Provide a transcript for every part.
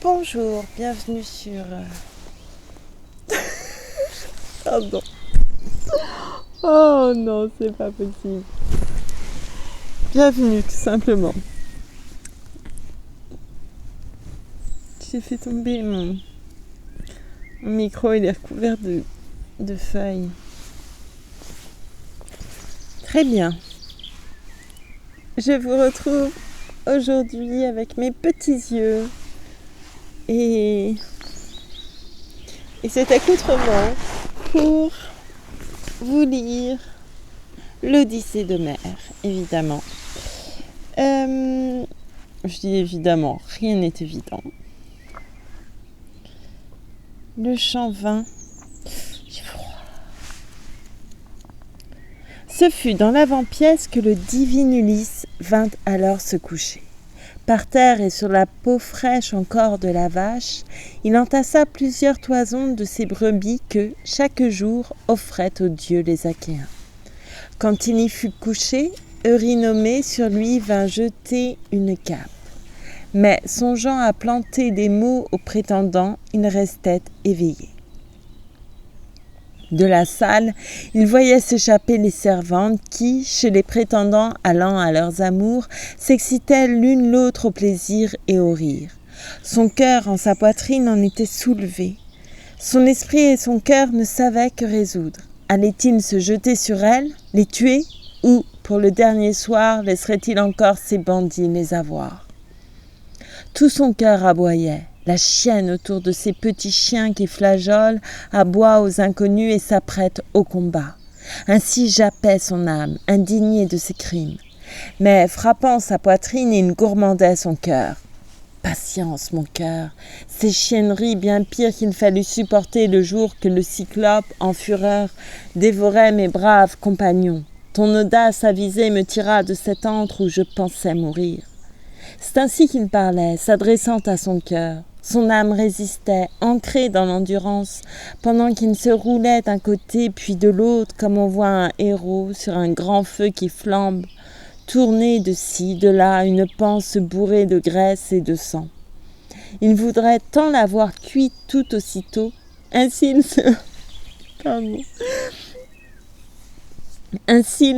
Bonjour, bienvenue sur... Pardon. Oh non, c'est pas possible. Bienvenue, tout simplement. J'ai fait tomber mon micro, il est recouvert de feuilles. Très bien. Je vous retrouve aujourd'hui avec mes petits yeux et cet accoutrement pour vous lire l'Odyssée d'Homère, évidemment. Je dis évidemment, rien n'est évident. Le chant 20. J'ai froid. Ce fut dans l'avant-pièce que le divin Ulysse vint alors se coucher. Par terre et sur la peau fraîche encore de la vache, il entassa plusieurs toisons de ces brebis que, chaque jour, offraient aux dieux les Achéens. Quand il y fut couché, Eurynomée sur lui vint jeter une cape. Mais, songeant à planter des mots aux prétendants, il restait éveillé. De la salle, il voyait s'échapper les servantes qui, chez les prétendants allant à leurs amours, s'excitaient l'une l'autre au plaisir et au rire. Son cœur en sa poitrine en était soulevé. Son esprit et son cœur ne savaient que résoudre. Allait-il se jeter sur elles, les tuer, ou, pour le dernier soir, laisserait-il encore ses bandits les avoir ? Tout son cœur aboyait. La chienne autour de ces petits chiens qui flageolent aboie aux inconnus et s'apprête au combat. Ainsi jappait son âme, indignée de ses crimes. Mais frappant sa poitrine, il gourmandait son cœur. Patience, mon cœur, ces chienneries bien pires qu'il fallut supporter le jour que le cyclope, en fureur, dévorait mes braves compagnons. Ton audace avisée me tira de cet antre où je pensais mourir. C'est ainsi qu'il parlait, s'adressant à son cœur. Son âme résistait, ancrée dans l'endurance, pendant qu'il se roulait d'un côté puis de l'autre, comme on voit un héros sur un grand feu qui flambe, tourner de ci, de là, une panse bourrée de graisse et de sang. Il voudrait tant l'avoir cuite tout aussitôt, ainsi il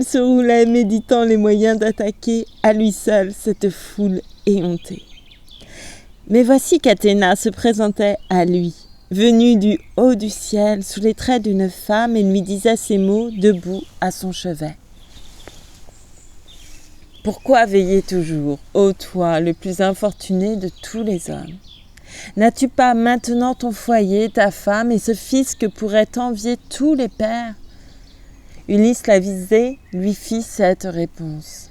se roulait, méditant les moyens d'attaquer à lui seul cette foule éhontée. Mais voici qu'Athéna se présentait à lui, venue du haut du ciel, sous les traits d'une femme, et lui disait ces mots, debout à son chevet. « Pourquoi veiller toujours, ô toi, le plus infortuné de tous les hommes ? N'as-tu pas maintenant ton foyer, ta femme, et ce fils que pourraient envier tous les pères ?» Ulysse l'avisé lui fit cette réponse.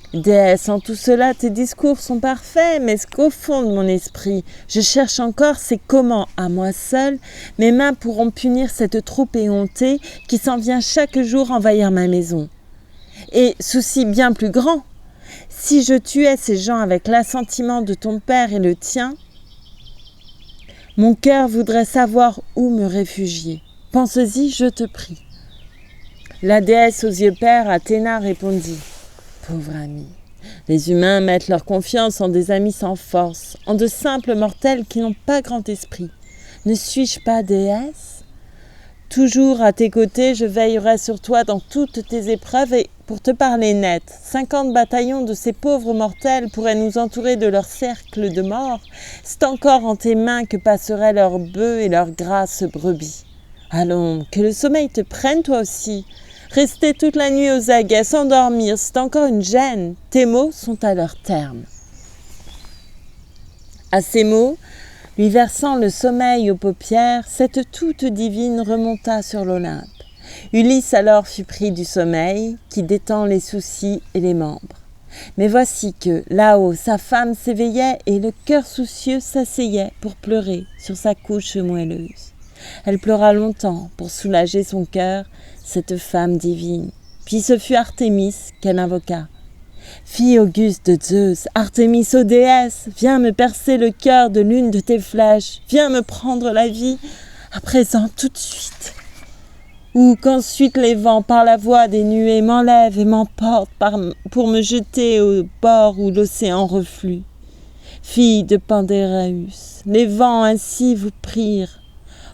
« Déesse, en tout cela, tes discours sont parfaits, mais ce qu'au fond de mon esprit, je cherche encore, c'est comment, à moi seul, mes mains pourront punir cette troupe éhontée qui s'en vient chaque jour envahir ma maison. Et souci bien plus grand, si je tuais ces gens avec l'assentiment de ton père et le tien, mon cœur voudrait savoir où me réfugier. Pense-y, je te prie. » La déesse aux yeux pères, Athéna, répondit. Pauvre ami, les humains mettent leur confiance en des amis sans force, en de simples mortels qui n'ont pas grand esprit. Ne suis-je pas déesse ? Toujours à tes côtés, je veillerai sur toi dans toutes tes épreuves et, pour te parler net, 50 bataillons de ces pauvres mortels pourraient nous entourer de leur cercle de mort. C'est encore en tes mains que passeraient leurs bœufs et leurs grasses brebis. Allons, que le sommeil te prenne toi aussi. Rester toute la nuit aux aguets, sans dormir, c'est encore une gêne. Tes mots sont à leur terme. À ces mots, lui versant le sommeil aux paupières, cette toute divine remonta sur l'Olympe. Ulysse alors fut pris du sommeil, qui détend les soucis et les membres. Mais voici que, là-haut, sa femme s'éveillait et le cœur soucieux s'asseyait pour pleurer sur sa couche moelleuse. Elle pleura longtemps pour soulager son cœur, cette femme divine. Puis ce fut Artémis qu'elle invoqua. « Fille auguste de Zeus, Artémis, ô déesse, viens me percer le cœur de l'une de tes flèches, viens me prendre la vie, à présent, tout de suite. Ou qu'ensuite les vents, par la voix des nuées, m'enlèvent et m'emportent pour me jeter au bord où l'océan reflue. Fille de Pandéréus, les vents ainsi vous prirent.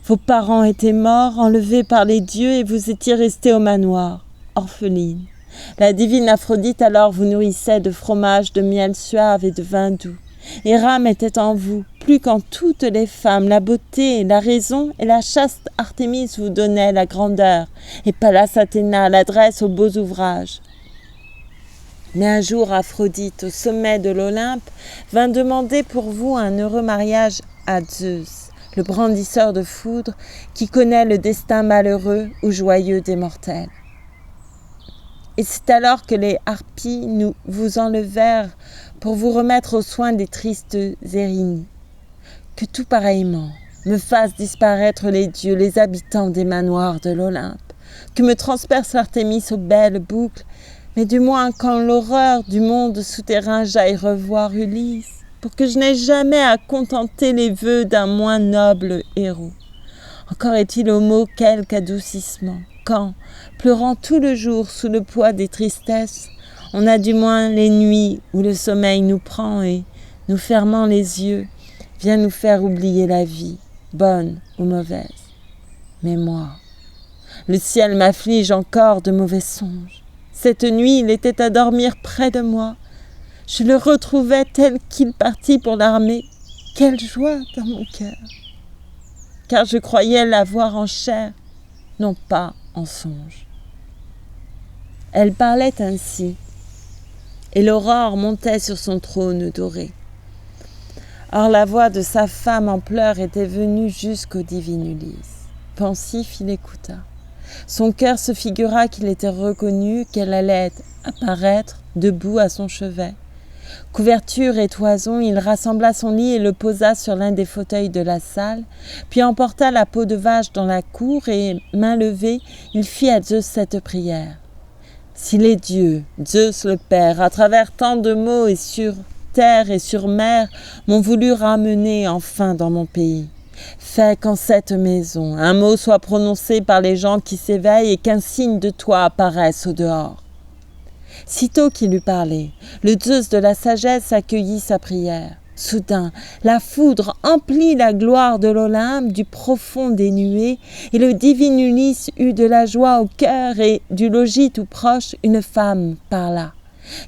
Vos parents étaient morts, enlevés par les dieux, et vous étiez restée au manoir, orpheline. La divine Aphrodite alors vous nourrissait de fromage, de miel suave et de vin doux. Et Rame était en vous, plus qu'en toutes les femmes, la beauté, la raison et la chaste Artémis vous donnaient la grandeur, et Pallas Athéna l'adresse aux beaux ouvrages. Mais un jour, Aphrodite, au sommet de l'Olympe, vint demander pour vous un heureux mariage à Zeus, le brandisseur de foudre, qui connaît le destin malheureux ou joyeux des mortels. Et c'est alors que les harpies vous enlevèrent pour vous remettre aux soins des tristes Érinies. Que tout pareillement me fasse disparaître les dieux, les habitants des manoirs de l'Olympe, que me transperce Artémis aux belles boucles, mais du moins qu'en l'horreur du monde souterrain j'aille revoir Ulysse, pour que je n'aie jamais à contenter les vœux d'un moins noble héros. Encore est-il au mot quelque adoucissement, quand, pleurant tout le jour sous le poids des tristesses, on a du moins les nuits où le sommeil nous prend et, nous fermant les yeux, vient nous faire oublier la vie, bonne ou mauvaise. Mais moi, le ciel m'afflige encore de mauvais songes. Cette nuit, il était à dormir près de moi. Je le retrouvais tel qu'il partit pour l'armée. Quelle joie dans mon cœur! Car je croyais l'avoir en chair, non pas en songe. Elle parlait ainsi, et l'aurore montait sur son trône doré. Or la voix de sa femme en pleurs était venue jusqu'au divin Ulysse. Pensif, il écouta. Son cœur se figura qu'il était reconnu, qu'elle allait apparaître debout à son chevet. Couverture et toison, il rassembla son lit et le posa sur l'un des fauteuils de la salle, puis emporta la peau de vache dans la cour et, main levée, il fit à Zeus cette prière. Si les dieux, Zeus le Père, à travers tant de maux et sur terre et sur mer, m'ont voulu ramener enfin dans mon pays, fais qu'en cette maison, un mot soit prononcé par les gens qui s'éveillent et qu'un signe de toi apparaisse au dehors. Sitôt qu'il eut parlé, le Zeus de la sagesse accueillit sa prière. Soudain, la foudre emplit la gloire de l'Olympe du profond des nuées, et le divin Ulysse eut de la joie au cœur, et du logis tout proche, une femme parla.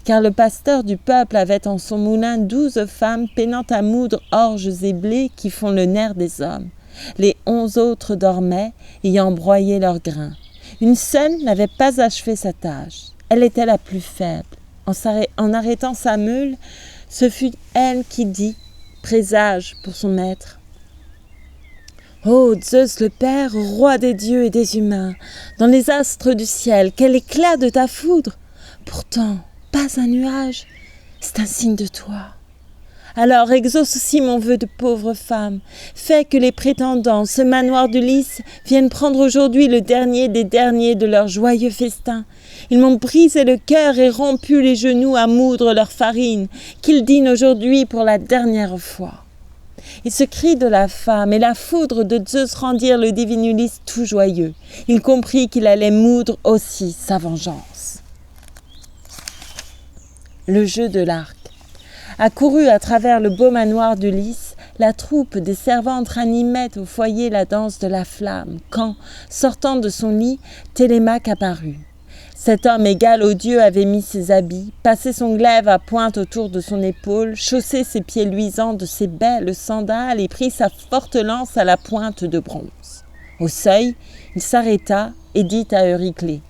Car le pasteur du peuple avait en son moulin 12 femmes peinant à moudre orges et blés qui font le nerf des hommes. Les 11 autres dormaient, ayant broyé leurs grains. Une seule n'avait pas achevé sa tâche. Elle était la plus faible. En arrêtant sa meule, ce fut elle qui dit, présage pour son maître. « Ô Zeus le Père, roi des dieux et des humains, dans les astres du ciel, quel éclat de ta foudre! Pourtant, pas un nuage, c'est un signe de toi. Alors exauce aussi mon vœu de pauvre femme, fais que les prétendants, ce manoir d'Ulysse, viennent prendre aujourd'hui le dernier des derniers de leur joyeux festin. Ils m'ont brisé le cœur et rompu les genoux à moudre leur farine, qu'ils dînent aujourd'hui pour la dernière fois. » Et ce cri de la femme et la foudre de Zeus rendirent le divin Ulysse tout joyeux. Il comprit qu'il allait moudre aussi sa vengeance. Le jeu de l'arc. Accourue à travers le beau manoir d'Ulysse, la troupe des servantes ranimait au foyer la danse de la flamme, quand, sortant de son lit, Télémaque apparut. Cet homme égal aux dieux avait mis ses habits, passé son glaive à pointe autour de son épaule, chaussé ses pieds luisants de ses belles sandales et pris sa forte lance à la pointe de bronze. Au seuil, il s'arrêta et dit à Euryclée :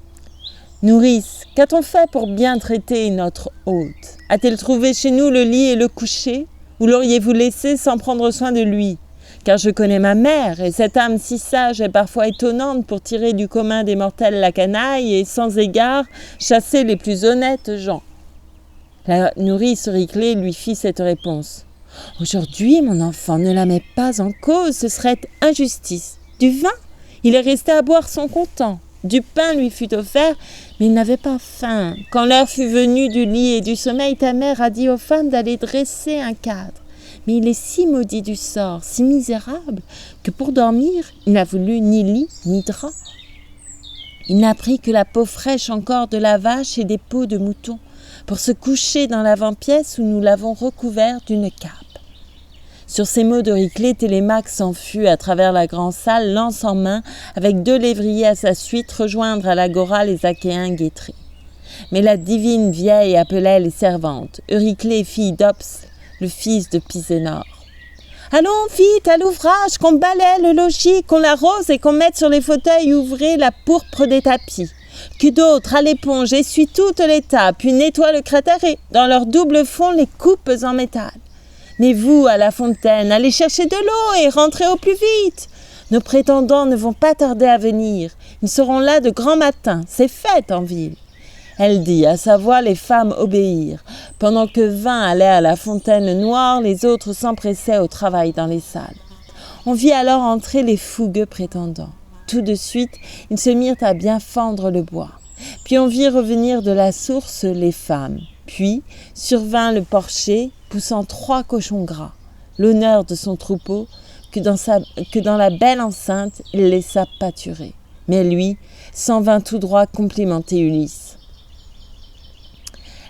« Nourrice, qu'a-t-on fait pour bien traiter notre hôte ? A-t-il trouvé chez nous le lit et le coucher ? Ou l'auriez-vous laissé sans prendre soin de lui ? Car je connais ma mère, et cette âme si sage est parfois étonnante pour tirer du commun des mortels la canaille et, sans égard, chasser les plus honnêtes gens. » La nourrice Euryclée lui fit cette réponse. « Aujourd'hui, mon enfant, ne la mets pas en cause, ce serait injustice. Du vin, il est resté à boire son comptant. Du pain lui fut offert, mais il n'avait pas faim. Quand l'heure fut venue du lit et du sommeil, ta mère a dit aux femmes d'aller dresser un cadre. Mais il est si maudit du sort, si misérable, que pour dormir, il n'a voulu ni lit ni drap. Il n'a pris que la peau fraîche encore de la vache et des peaux de mouton. pour se coucher dans l'avant-pièce où nous l'avons recouvert d'une cape. Sur ces mots d'Euryclée, Télémaque s'enfuit à travers la grande salle, lance en main, avec 2 lévriers à sa suite, rejoindre à l'agora les Achéens guettrés. Mais la divine vieille appelait les servantes, Euryclée, fille d'Ops, le fils de Pisénor. « Allons vite à l'ouvrage, qu'on balaie le logis, qu'on l'arrose et qu'on mette sur les fauteuils ouvrés la pourpre des tapis. Que d'autres, à l'éponge, essuient toutes les tables, puis nettoient le cratère et, dans leur double fond, les coupes en métal. Mais vous, à la fontaine, allez chercher de l'eau et rentrez au plus vite. Nos prétendants ne vont pas tarder à venir. Ils seront là de grand matin. C'est fête en ville. » Elle dit, à sa voix, les femmes obéirent. Pendant que 20 allaient à la fontaine noire, les autres s'empressaient au travail dans les salles. On vit alors entrer les fougueux prétendants. Tout de suite, ils se mirent à bien fendre le bois. Puis on vit revenir de la source les femmes. Puis survint le porcher, poussant 3 cochons gras, l'honneur de son troupeau, que dans la belle enceinte, il laissa pâturer. Mais lui s'en vint tout droit complimenter Ulysse.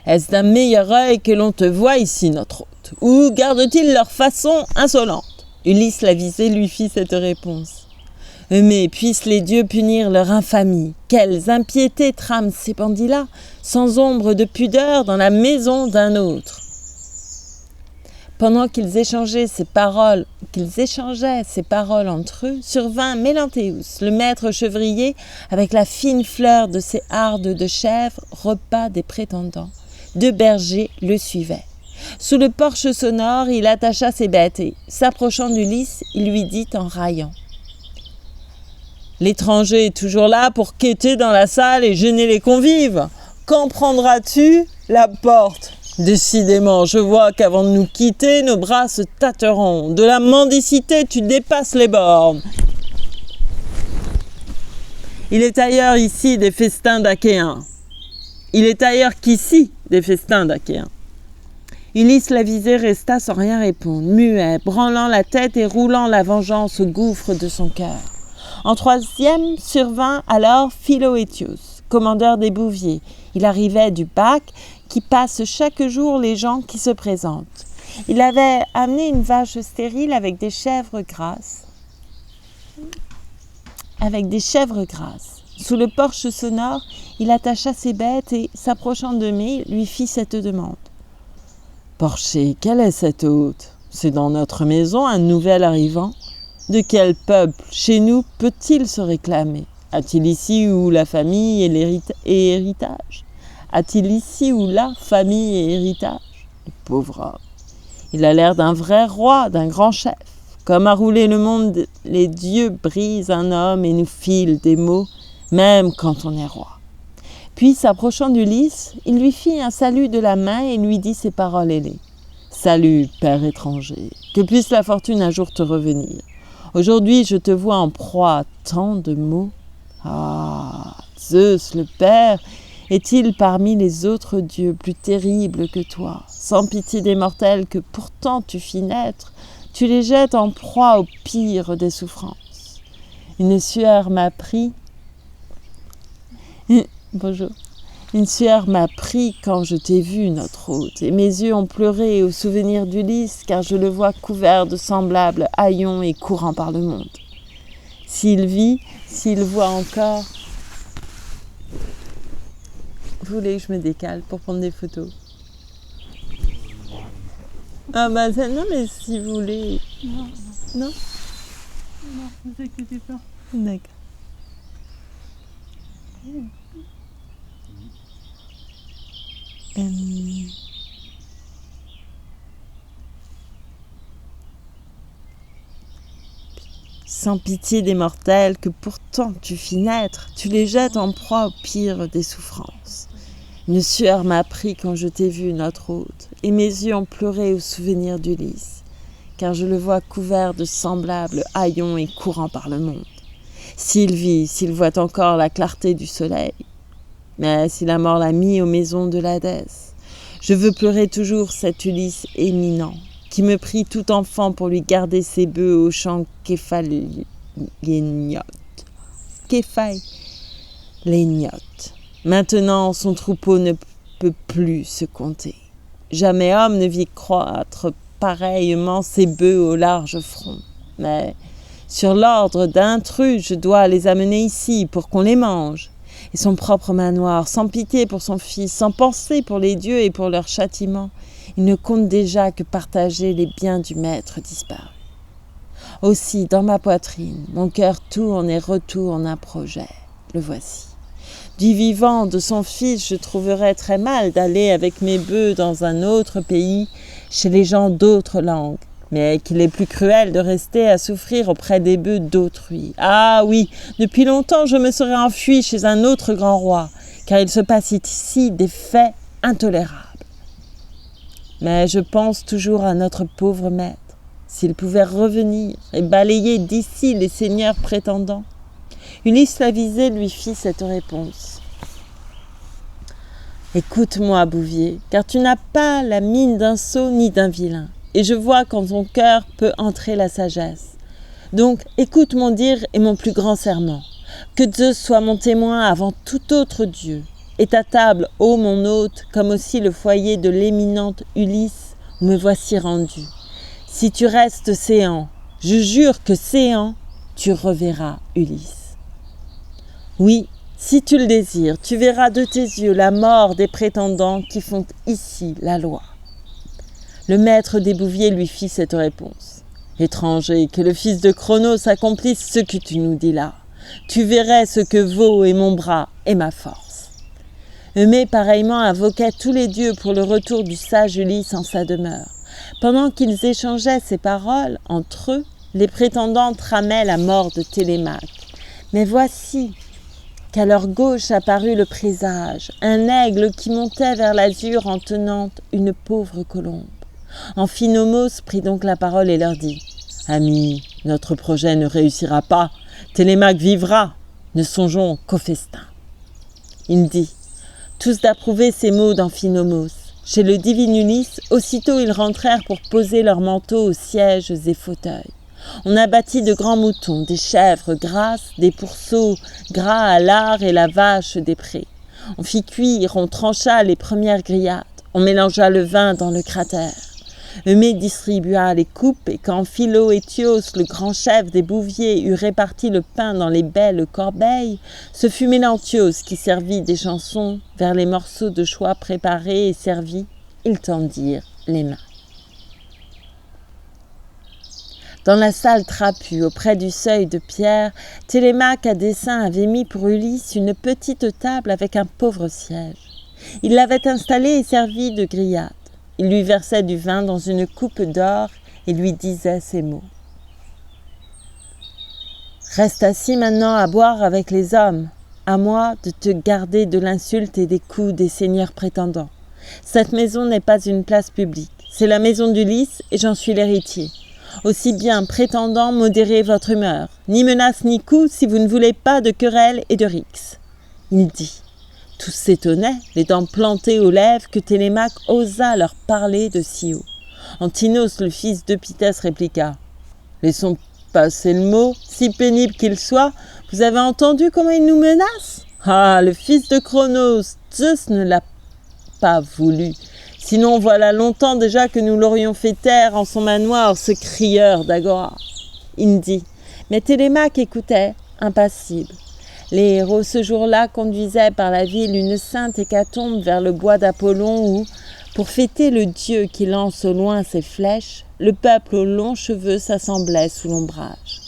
« Est-ce d'un meilleur œil que l'on te voit ici, notre hôte? Ou gardent-ils leur façon insolente ?» Ulysse l'avisé lui fit cette réponse. « Mais puissent les dieux punir leur infamie. Quelles impiétés trament ces bandits-là, sans ombre de pudeur, dans la maison d'un autre. » Pendant qu'ils échangeaient ces paroles entre eux, survint Mélentéus, le maître chevrier, avec la fine fleur de ses hardes de chèvre, repas des prétendants. 2 bergers le suivaient. Sous le porche sonore, il attacha ses bêtes et, s'approchant d'Ulysse, il lui dit en raillant. « L'étranger est toujours là pour quêter dans la salle et gêner les convives. Quand prendras-tu la porte ? Décidément, je vois qu'avant de nous quitter, nos bras se tâteront. De la mendicité, tu dépasses les bornes. Il est ailleurs ici des festins d'Achéens. Il est ailleurs qu'ici des festins d'Achéens. » Ulysse l'avisé resta sans rien répondre, muet, branlant la tête et roulant la vengeance au gouffre de son cœur. En 3e survint alors Philoétios, commandeur des bouviers. Il arrivait du bac qui passe chaque jour les gens qui se présentent. Il avait amené une vache stérile avec des chèvres grasses. Sous le porche sonore, il attacha ses bêtes et, s'approchant de mai, lui fit cette demande. « Porcher, quel est cet hôte? C'est dans notre maison un nouvel arrivant. De quel peuple, chez nous, peut-il se réclamer? A-t-il ici ou la famille et héritage? A-t-il ici ou là famille et héritage? Le pauvre homme. Il a l'air d'un vrai roi, d'un grand chef. Comme à rouler le monde, les dieux brisent un homme et nous filent des mots, même quand on est roi. » Puis, s'approchant d'Ulysse, il lui fit un salut de la main et lui dit ces paroles ailées. « Salut, père étranger, que puisse la fortune un jour te revenir. Aujourd'hui, je te vois en proie à tant de maux. Ah, Zeus, le père, est-il parmi les autres dieux plus terribles que toi, sans pitié des mortels que pourtant tu fis naître, tu les jettes en proie au pire des souffrances. Une sueur m'a pris. Une sueur m'a pris quand je t'ai vu, notre hôte, et mes yeux ont pleuré au souvenir d'Ulysse, car je le vois couvert de semblables haillons et courant par le monde. S'il vit, s'il voit encore... » Vous voulez que je me décale pour prendre des photos? Ah bah non, mais si vous voulez... Non? Non, ne vous inquiétez pas. D'accord. Sans pitié des mortels que pourtant tu fis naître, tu les jettes en proie au pire des souffrances. Une sueur m'a pris quand je t'ai vu, notre hôte, et mes yeux ont pleuré au souvenir d'Ulysse, car je le vois couvert de semblables haillons et courant par le monde. S'il vit, s'il voit encore la clarté du soleil, mais si la mort l'a mis aux maisons de l'Hadès, je veux pleurer toujours cet Ulysse éminent, qui me prit tout enfant pour lui garder ses bœufs au champ Képhaléniote. Maintenant, son troupeau ne peut plus se compter. Jamais homme ne vit croître pareillement ses bœufs au large front. Mais sur l'ordre d'intrus, je dois les amener ici pour qu'on les mange. Et son propre manoir, sans pitié pour son fils, sans pensée pour les dieux et pour leur châtiment, il ne compte déjà que partager les biens du maître disparu. Aussi, dans ma poitrine, mon cœur tourne et retourne un projet. Le voici. Du vivant de son fils, je trouverais très mal d'aller avec mes bœufs dans un autre pays, chez les gens d'autres langues, mais qu'il est plus cruel de rester à souffrir auprès des bœufs d'autrui. Ah oui, depuis longtemps je me serais enfui chez un autre grand roi, car il se passe ici des faits intolérables. Mais je pense toujours à notre pauvre maître. S'il pouvait revenir et balayer d'ici les seigneurs prétendants. Ulysse l'avisé lui fit cette réponse. « Écoute-moi, Bouvier, car tu n'as pas la mine d'un sot ni d'un vilain, et je vois qu'en ton cœur peut entrer la sagesse. Donc écoute mon dire et mon plus grand serment. Que Zeus soit mon témoin avant tout autre dieu, et ta table, ô mon hôte, comme aussi le foyer de l'éminente Ulysse, où me voici rendu. Si tu restes séant, je jure que séant, tu reverras Ulysse. Oui, si tu le désires, tu verras de tes yeux la mort des prétendants qui font ici la loi. » Le maître des bouviers lui fit cette réponse. « Étranger, que le fils de Cronos accomplisse ce que tu nous dis là. Tu verrais ce que vaut et mon bras et ma force. » Eumée pareillement invoquait tous les dieux pour le retour du sage Ulysse en sa demeure. Pendant qu'ils échangeaient ces paroles entre eux, les prétendants tramaient la mort de Télémaque. Mais voici qu'à leur gauche apparut le présage, un aigle qui montait vers l'azur en tenant une pauvre colombe. Amphinomos prit donc la parole et leur dit « Amis, notre projet ne réussira pas, Télémaque vivra, ne songeons qu'au festin. » Il dit, tous d'approuver ces mots d'Amphinomos. Chez le divin Ulysse, aussitôt ils rentrèrent pour poser leurs manteaux aux sièges et fauteuils. On abattit de grands moutons, des chèvres grasses, des pourceaux gras à lard et la vache des prés. On fit cuire, on trancha les premières grillades, on mélangea le vin dans le cratère. Eumée distribua les coupes, et quand Philoétios, le grand chef des bouviers, eut réparti le pain dans les belles corbeilles, ce fut Mélantios qui servit des chansons vers les morceaux de choix préparés et servis. Ils tendirent les mains. Dans la salle trapue, auprès du seuil de pierre, Télémaque à dessein avait mis pour Ulysse une petite table avec un pauvre siège. Il l'avait installée et servie de grillade. Il lui versait du vin dans une coupe d'or et lui disait ces mots. « Reste assis maintenant à boire avec les hommes. À moi de te garder de l'insulte et des coups des seigneurs prétendants. Cette maison n'est pas une place publique. C'est la maison d'Ulysse et j'en suis l'héritier. Aussi bien, prétendant, modérez votre humeur. Ni menace ni coups si vous ne voulez pas de querelles et de rixes. » Il dit. Tous s'étonnaient, les dents plantées aux lèvres, que Télémaque osa leur parler de si haut. Antinos, le fils d'Eupythès, répliqua. « Laissons passer le mot, si pénible qu'il soit. Vous avez entendu comment il nous menace ? Ah, le fils de Cronos, Zeus ne l'a pas voulu. Sinon, voilà longtemps déjà que nous l'aurions fait taire en son manoir, ce crieur d'Agora. » Il dit. Mais Télémaque écoutait, impassible. Les héros ce jour-là conduisaient par la ville une sainte hécatombe vers le bois d'Apollon où, pour fêter le dieu qui lance au loin ses flèches, le peuple aux longs cheveux s'assemblait sous l'ombrage.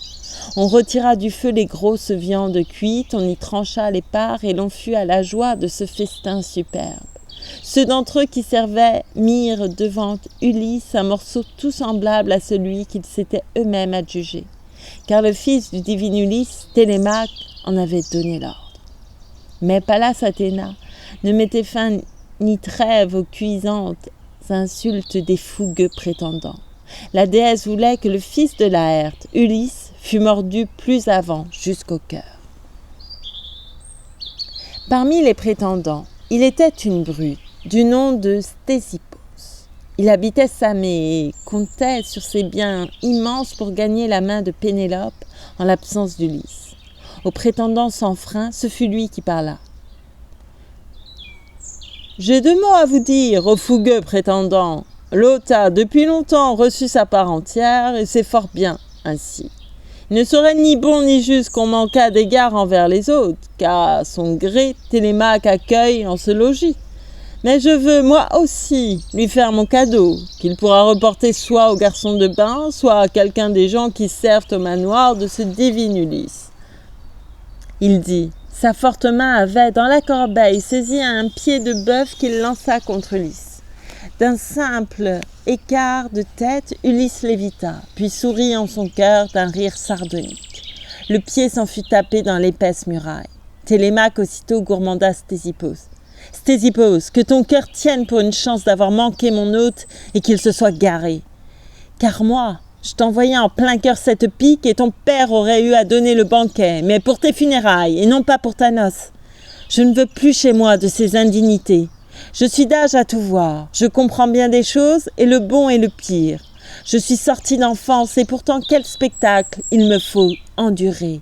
On retira du feu les grosses viandes cuites, on y trancha les parts et l'on fut à la joie de ce festin superbe. Ceux d'entre eux qui servaient mirent devant Ulysse un morceau tout semblable à celui qu'ils s'étaient eux-mêmes adjugé, car le fils du divin Ulysse, Télémaque, en avait donné l'ordre. Mais Pallas Athéna ne mettait fin ni trêve aux cuisantes insultes des fougueux prétendants. La déesse voulait que le fils de Laërte, Ulysse, fût mordu plus avant jusqu'au cœur. Parmi les prétendants, il était une brute du nom de Stésippos. Il habitait Samé et comptait sur ses biens immenses pour gagner la main de Pénélope en l'absence d'Ulysse. Au prétendant sans frein, ce fut lui qui parla. « J'ai 2 mots à vous dire, ô fougueux prétendants. L'hôte a depuis longtemps reçu sa part entière, et c'est fort bien ainsi. Il ne serait ni bon ni juste qu'on manquât d'égard envers les autres, car à son gré, Télémaque accueille en ce logis. Mais je veux, moi aussi, lui faire mon cadeau, qu'il pourra reporter soit au garçon de bain, soit à quelqu'un des gens qui servent au manoir de ce divin Ulysse. Il dit, sa forte main avait, dans la corbeille, saisi un pied de bœuf qu'il lança contre Ulysse. D'un simple écart de tête, Ulysse l'évita, puis sourit en son cœur d'un rire sardonique. Le pied s'en fut tapé dans l'épaisse muraille. Télémaque aussitôt gourmanda Ctésippos. Ctésippos, que ton cœur tienne pour une chance d'avoir manqué mon hôte et qu'il se soit garé. Car moi, je t'envoyais en plein cœur cette pique et ton père aurait eu à donner le banquet, mais pour tes funérailles et non pas pour ta noce. Je ne veux plus chez moi de ces indignités. Je suis d'âge à tout voir, je comprends bien des choses et le bon et le pire. Je suis sortie d'enfance et pourtant quel spectacle il me faut endurer.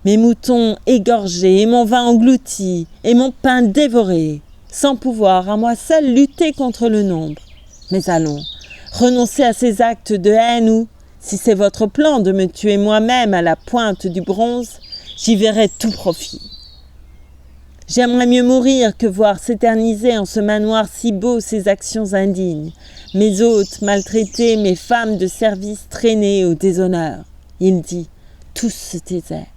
Mes moutons égorgés et mon vin englouti et mon pain dévoré, sans pouvoir à moi seul lutter contre le nombre. Mais allons, renoncez à ces actes de haine ou, si c'est votre plan de me tuer moi-même à la pointe du bronze, j'y verrai tout profit. J'aimerais mieux mourir que voir s'éterniser en ce manoir si beau ces actions indignes, mes hôtes maltraités, mes femmes de service traînées au déshonneur. Il dit, tous se taisaient.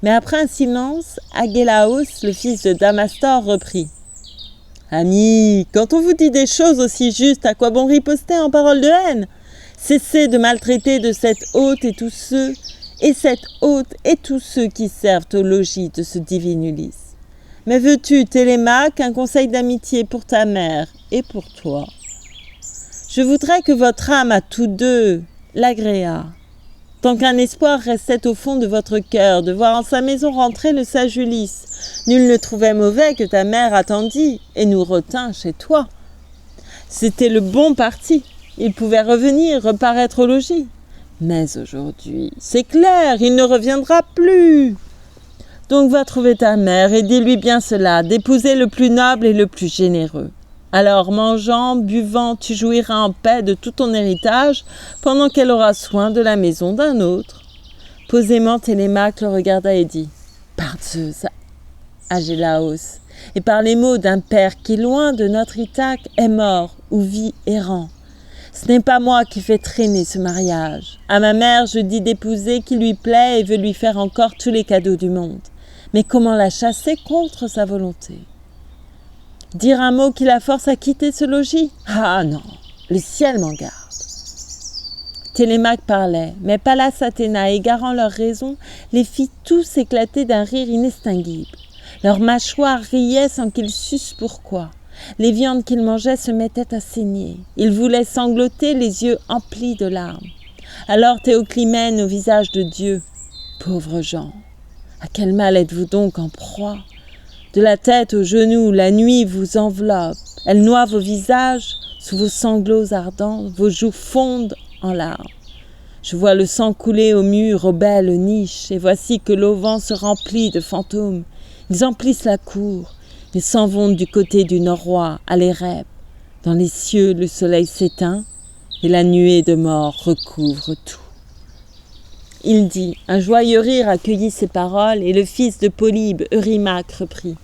Mais après un silence, Agélaos, le fils de Damastor, reprit. « Amis, quand on vous dit des choses aussi justes, à quoi bon riposter en paroles de haine? Cessez de maltraiter de cette hôte et tous ceux, qui servent au logis de ce divin Ulysse. Mais veux-tu, Télémaque, un conseil d'amitié pour ta mère et pour toi? Je voudrais que votre âme à tous deux l'agréât. Tant qu'un espoir restait au fond de votre cœur de voir en sa maison rentrer le sage Ulysse, nul ne trouvait mauvais que ta mère attendît et nous retint chez toi. C'était le bon parti, il pouvait revenir, reparaître au logis. Mais aujourd'hui, c'est clair, il ne reviendra plus. Donc va trouver ta mère et dis-lui bien cela, d'épouser le plus noble et le plus généreux. Alors, mangeant, buvant, tu jouiras en paix de tout ton héritage pendant qu'elle aura soin de la maison d'un autre. Posément, Télémaque le regarda et dit « Par Zeus, Agélaos, et par les mots d'un père qui, loin de notre Ithaque, est mort ou vit errant. Ce n'est pas moi qui fais traîner ce mariage. À ma mère, je dis d'épouser qui lui plaît et veut lui faire encore tous les cadeaux du monde. Mais comment la chasser contre sa volonté ? Dire un mot qui la force à quitter ce logis? Ah non, le ciel m'en garde. » Télémaque parlait, mais Pallas Athéna, égarant leur raison, les fit tous éclater d'un rire inextinguible. Leurs mâchoires riaient sans qu'ils sussent pourquoi. Les viandes qu'ils mangeaient se mettaient à saigner. Ils voulaient sangloter, les yeux emplis de larmes. Alors Théoclymène, au visage de Dieu, « Pauvres gens, à quel mal êtes-vous donc en proie ? De la tête aux genoux, la nuit vous enveloppe. Elle noie vos visages sous vos sanglots ardents, vos joues fondent en larmes. Je vois le sang couler au mur, aux belles niches, et voici que l'auvent se remplit de fantômes. Ils emplissent la cour, ils s'en vont du côté du nord-roi, à l'Érèbe. Dans les cieux, le soleil s'éteint, et la nuée de mort recouvre tout. » Il dit, un joyeux rire accueillit ces paroles, et le fils de Polybe, Eurymaque, reprit.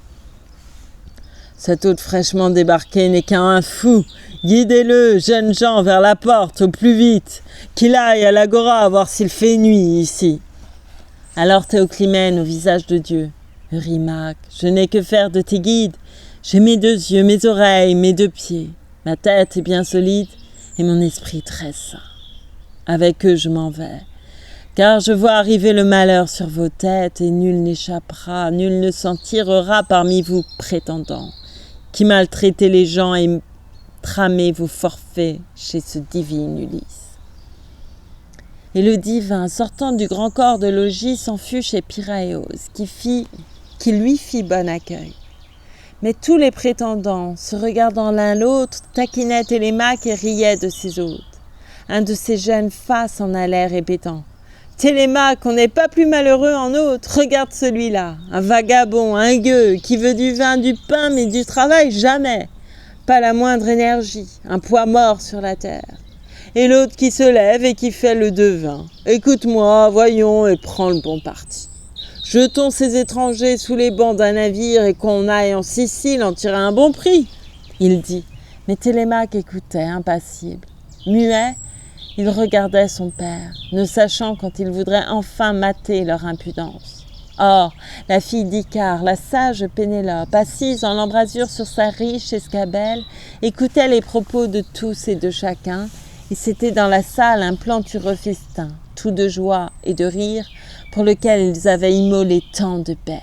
Cet hôte fraîchement débarqué n'est qu'un fou. Guidez-le, jeunes gens, vers la porte, au plus vite, qu'il aille à l'agora voir s'il fait nuit ici. Alors Théoclymène, au visage de Dieu, Eurymaque, je n'ai que faire de tes guides. J'ai mes 2 yeux, mes oreilles, mes 2 pieds. Ma tête est bien solide et mon esprit très sain. Avec eux, je m'en vais. Car je vois arriver le malheur sur vos têtes, et nul n'échappera, nul ne s'en tirera parmi vous, prétendants, qui maltraitez les gens et tramez vos forfaits chez ce divin Ulysse. Et le divin, sortant du grand corps de logis, s'en fut chez Piraeos, qui lui fit bon accueil. Mais tous les prétendants, se regardant l'un l'autre, taquinaient Télémaque et riaient de ses hôtes. Un de ces jeunes fats s'en allait répétant. Télémaque, on n'est pas plus malheureux en hôte. Regarde celui-là, un vagabond, un gueux, qui veut du vin, du pain, mais du travail, jamais. pas la moindre énergie, un poids mort sur la terre. Et l'autre qui se lève et qui fait le devin. Écoute-moi, voyons, et prends le bon parti. Jetons ces étrangers sous les bancs d'un navire et qu'on aille en Sicile en tirer un bon prix, il dit. Mais Télémaque écoutait, impassible. Muet, il regardait son père, ne sachant quand il voudrait enfin mater leur impudence. Or, la fille d'Icare, la sage Pénélope, assise en l'embrasure sur sa riche escabelle, écoutait les propos de tous et de chacun, et c'était dans la salle un plantureux festin, tout de joie et de rire, pour lequel ils avaient immolé tant de bêtes.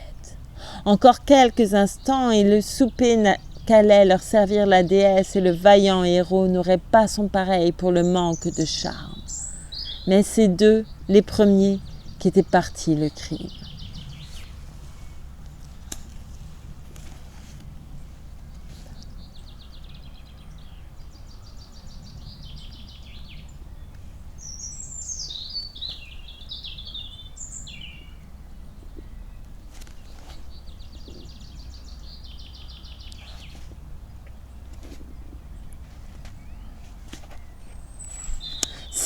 Encore quelques instants et le souper qu'allait leur servir la déesse et le vaillant héros n'aurait pas son pareil pour le manque de charme. Mais c'est d'eux, les premiers, qu'était parti le crime.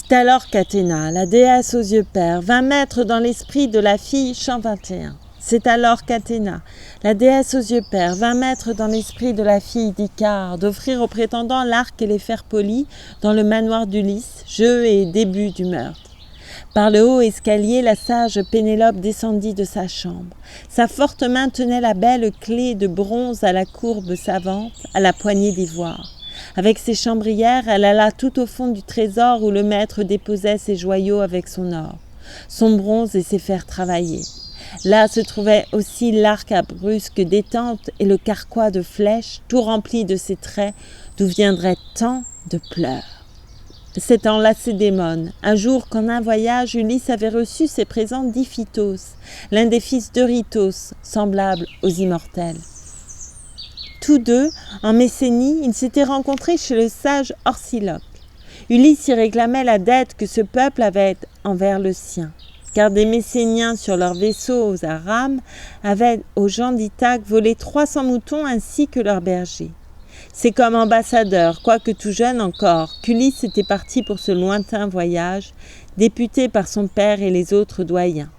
C'est alors qu'Athéna, la déesse aux yeux pères, vint mettre dans l'esprit de la fille, chant 21. C'est alors qu'Athéna, la déesse aux yeux pères, vint mettre dans l'esprit de la fille d'Icare d'offrir aux prétendants l'arc et les fers polis dans le manoir d'Ulysse, jeu et début du meurtre. Par le haut escalier, la sage Pénélope descendit de sa chambre. Sa forte main tenait la belle clé de bronze à la courbe savante, à la poignée d'ivoire. Avec ses chambrières, elle alla tout au fond du trésor où le maître déposait ses joyaux avec son or, son bronze et ses fers travaillés. Là se trouvait aussi l'arc à brusque détente et le carquois de flèches, tout rempli de ses traits, d'où viendraient tant de pleurs. C'est en Lacédémone, un jour qu'en un voyage, Ulysse avait reçu ses présents d'Iphitos, l'un des fils d'Eurytos, semblable aux immortels. Tous deux, en Messénie, ils s'étaient rencontrés chez le sage Orsiloque. Ulysse y réclamait la dette que ce peuple avait envers le sien, car des Messéniens sur leurs vaisseaux à rames avaient aux gens d'Ithaque volé 300 moutons ainsi que leurs bergers. C'est comme ambassadeur, quoique tout jeune encore, qu'Ulysse était parti pour ce lointain voyage, député par son père et les autres doyens.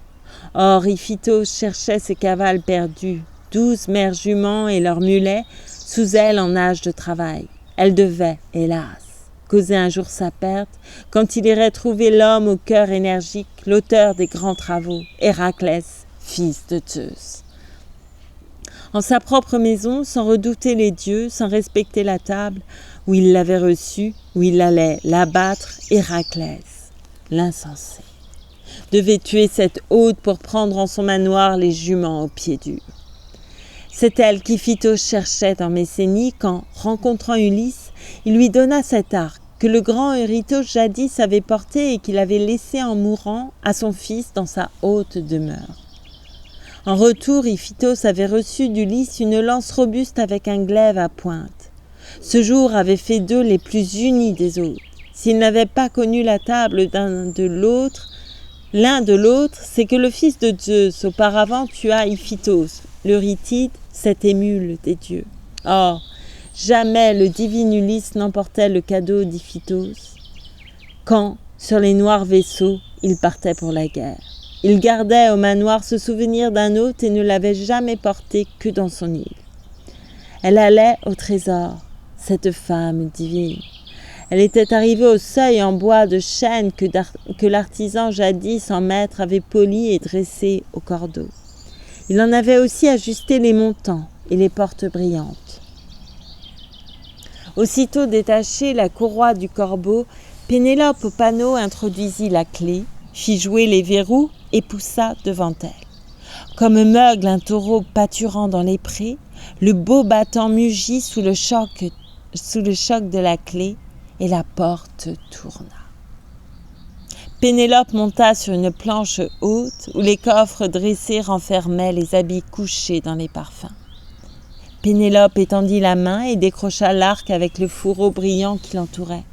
Or, Iphitos cherchait ses cavales perdues, 12 mères juments et leurs mulets, sous elle en âge de travail. Elle devait, hélas, causer un jour sa perte, quand il irait trouver l'homme au cœur énergique, l'auteur des grands travaux, Héraclès, fils de Zeus. En sa propre maison, sans redouter les dieux, sans respecter la table, où il l'avait reçu, où il allait l'abattre, Héraclès, l'insensé, devait tuer cette hôte pour prendre en son manoir les juments aux pieds durs. C'est elle qu'Iphitos cherchait en Messénie quand, rencontrant Ulysse, il lui donna cet arc que le grand Eurytos jadis avait porté et qu'il avait laissé en mourant à son fils dans sa haute demeure. En retour, Iphitos avait reçu d'Ulysse une lance robuste avec un glaive à pointe. Ce jour avait fait d'eux les plus unis des autres. S'ils n'avaient pas connu la table l'un de l'autre, c'est que le fils de Zeus auparavant tua Iphitos, l'Eurytide, cet émule des dieux. Or, jamais le divin Ulysse n'emportait le cadeau d'Iphitos, quand, sur les noirs vaisseaux, il partait pour la guerre. Il gardait au manoir ce souvenir d'un hôte et ne l'avait jamais porté que dans son île. Elle allait au trésor, cette femme divine. Elle était arrivée au seuil en bois de chêne que l'artisan jadis en maître avait poli et dressé au cordeau. Il en avait aussi ajusté les montants et les portes brillantes. Aussitôt détachée la courroie du corbeau, Pénélope au panneau introduisit la clé, fit jouer les verrous et poussa devant elle. Comme meugle un taureau pâturant dans les prés, le beau battant mugit sous le choc de la clé et la porte tourna. Pénélope monta sur une planche haute où les coffres dressés renfermaient les habits couchés dans les parfums. Pénélope étendit la main et décrocha l'arc avec le fourreau brillant qui l'entourait.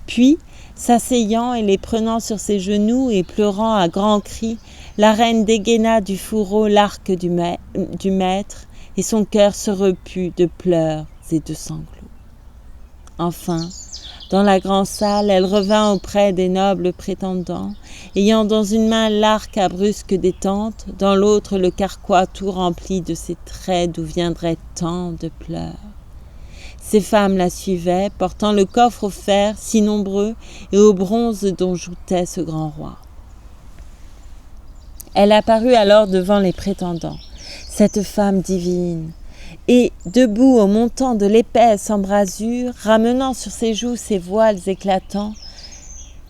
Puis, s'asseyant et les prenant sur ses genoux et pleurant à grands cris, la reine dégaina du fourreau l'arc du maître et son cœur se reput de pleurs et de sanglots. Enfin, dans la grande salle, elle revint auprès des nobles prétendants, ayant dans une main l'arc à brusque détente, dans l'autre le carquois tout rempli de ces traits d'où viendraient tant de pleurs. Ces femmes la suivaient, portant le coffre au fer si nombreux et au bronze dont joutait ce grand roi. Elle apparut alors devant les prétendants, cette femme divine, et, debout au montant de l'épaisse embrasure, ramenant sur ses joues ses voiles éclatants,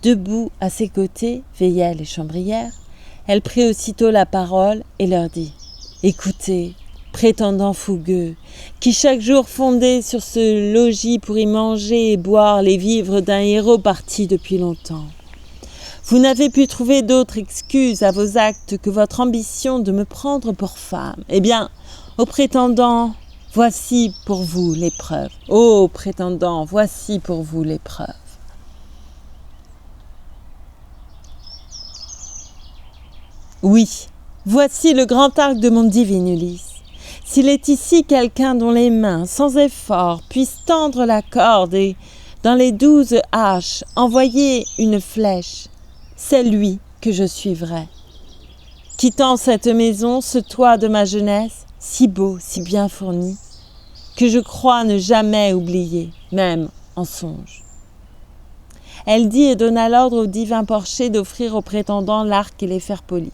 debout à ses côtés veillaient les chambrières, elle prit aussitôt la parole et leur dit « Écoutez, prétendants fougueux, qui chaque jour fondez sur ce logis pour y manger et boire les vivres d'un héros parti depuis longtemps. Vous n'avez pu trouver d'autre excuse à vos actes que votre ambition de me prendre pour femme. Eh bien, ô prétendants, voici pour vous l'épreuve. Ô prétendants, voici pour vous l'épreuve. » Oui, voici le grand arc de mon divin Ulysse. S'il est ici quelqu'un dont les mains, sans effort, puissent tendre la corde et, dans les 12 haches, envoyer une flèche, c'est lui que je suivrai. Quittant cette maison, ce toit de ma jeunesse, si beau, si bien fourni, que je crois ne jamais oublier, même en songe. Elle dit et donna l'ordre au divin Porcher d'offrir aux prétendants l'arc et les fers polis.